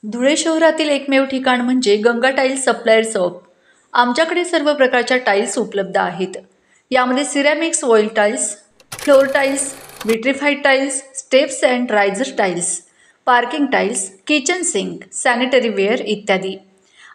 धुळे शहरातील एकमेव ठिकाण म्हणजे गंगा टाईल्स सप्लायर शॉप। आमच्याकडे सर्व प्रकारच्या टाईल्स उपलब्ध आहेत। यामध्ये ceramics, oil tiles, floor tiles, vitrified tiles, steps and riser tiles, parking tiles, kitchen sink, sanitary ware इत्यादी।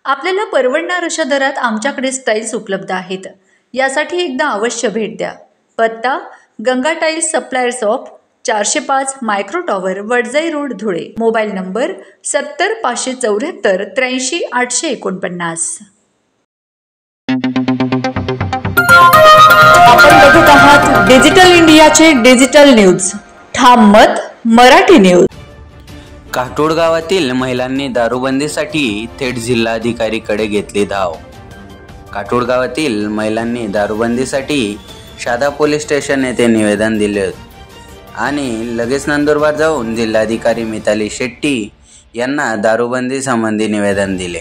आपल्याला परवडणार अशा दरात आमच्याकडे टाईल्स उपलब्ध आहेत। यासाठी एकदा अवश्य भेट द्या। पत्ता Ganga tiles supplier shop, 405 micro tower, Wadjai road, Dhule. Mobile number 70 574 83 849। आपण बघत आहात डिजिटल इंडियाचे डिजिटल न्यूज। ठाम मत मराठी न्यूज। काटोड गावातील महिलांनी दारूबंदीसाठी थेट जिल्हाधिकारीकडे घेतली धाव। काटोड गावातील महिलांनी दारूबंदीसाठी शादा पोलीस स्टेशन येथे निवेदन दिले आणि लगेच नंदुरबार जाऊन जिल्हाधिकारी मिताली शेट्टी यांना दारूबंदी संबंधी निवेदन दिले।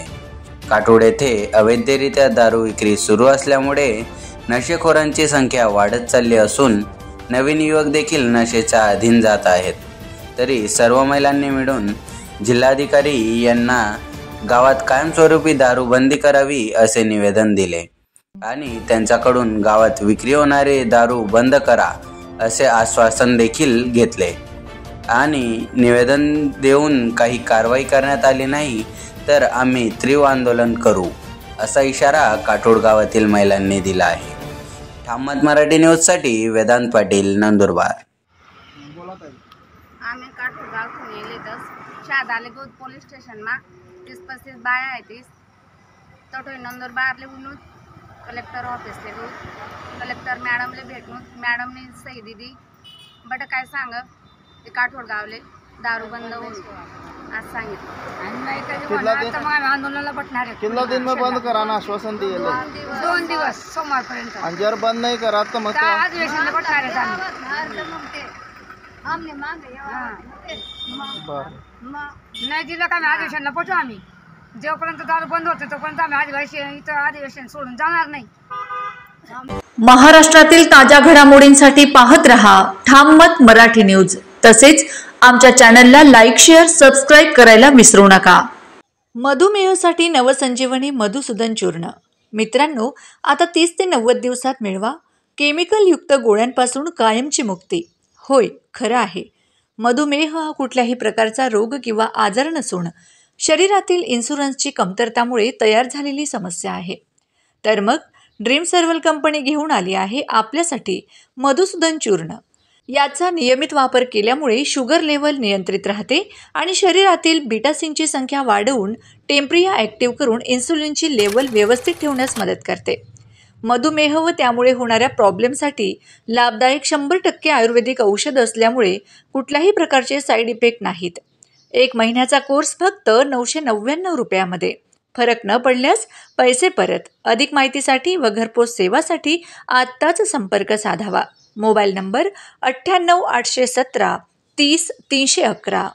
काटोड येथे अवैधरित्या दारू विक्री सुरू असल्यामुळे नशेखोरांची संख्या वाढत चालली असून नवीन युवक देखील नशेच्या अधीन जात आहेत। तरी सर्व महिलांनी मिळून जिल्हाधिकारी यांना गावात कायमस्वरूपी दारूबंदी करावी असे निवेदन दिले आणि त्यांच्याकडून गावात विक्री होणारे दारू बंद करा असे आश्वासन देखील घेतले आणि निवेदन देऊन काही कारवाई करण्यात आली नाही तर आम्ही तीव्र आंदोलन करू असा इशारा काटोड गावातील महिलांनी दिला आहे। ठाम मत मराठी न्यूजसाठी वेदांत पाटील, नंदुरबार। आम्ही काटोड गावथून येलेतस शादाले गोद पोलीस स्टेशन में 30-35 बाया है। तटो नंदुरबार ले उनूत कलेक्टर ऑफिस ले गो कलेक्टर मॅडम ले भेटून मॅडम ने सही दिदी बट काय सांग ते काटोड गावले दारू बंद होऊन आज सांगितलं आंदोलनाला बटणार आहे। कितना दिन में बंद कराना आश्वासन दिए 2 दिवस सोमवारपर्यंत आणि जर बंद नाही करा तर मग अधिवेशनला बटणार आहे। आम्ही नाही दिलं का आम्ही अधिवेशनला पोचू। आम्ही जेव्हापर्यंत दारू बंद होते तोपर्यंत आम्ही अधिवेशन सोडून जाणार नाही। महाराष्ट्रातील ताज्या घडामोडींसाठी पाहत रहा ठाम मत मराठी न्यूज। तसेच आमच्या चॅनलला लाईक, शेअर, सबस्क्राईब करायला विसरू नका। मधुमेहासाठी नवसंजीवनी मधुसूदन चूर्ण। मित्रांनो, आता 30 ते 90 दिवसात मिळवा केमिकल युक्त गोळ्यांपासून कायमची मुक्ती। होय, खरं आहे। मधुमेह हा कुठल्याही प्रकारचा रोग किंवा आजार नसून शरीरातील इन्शुरन्सची कमतरतामुळे तयार झालेली समस्या आहे। तर मग ड्रीम सर्वल कंपनी घेऊन आली आहे आपल्यासाठी मधुसूदन चूर्ण। याचा नियमित वापर केल्यामुळे शुगर लेवल नियंत्रित राहते आणि शरीरातील बीटासिनची संख्या वाढवून टेम्प्रिया ॲक्टिव्ह करून इन्सुलिनची लेवल व्यवस्थित ठेवण्यास मदत करते। मधुमेह व त्यामुळे होणाऱ्या प्रॉब्लेमसाठी लाभदायक 100% आयुर्वेदिक औषध असल्यामुळे कुठल्याही प्रकारचे साईड इफेक्ट नाहीत। 1 महिन्याचा कोर्स फक्त 999 रुपयामध्ये। फरक न पडल्यास पैसे परत। अधिक माहितीसाठी व घरपोच सेवासाठी आत्ताच संपर्क साधावा। Mobile number 98 817 30 311।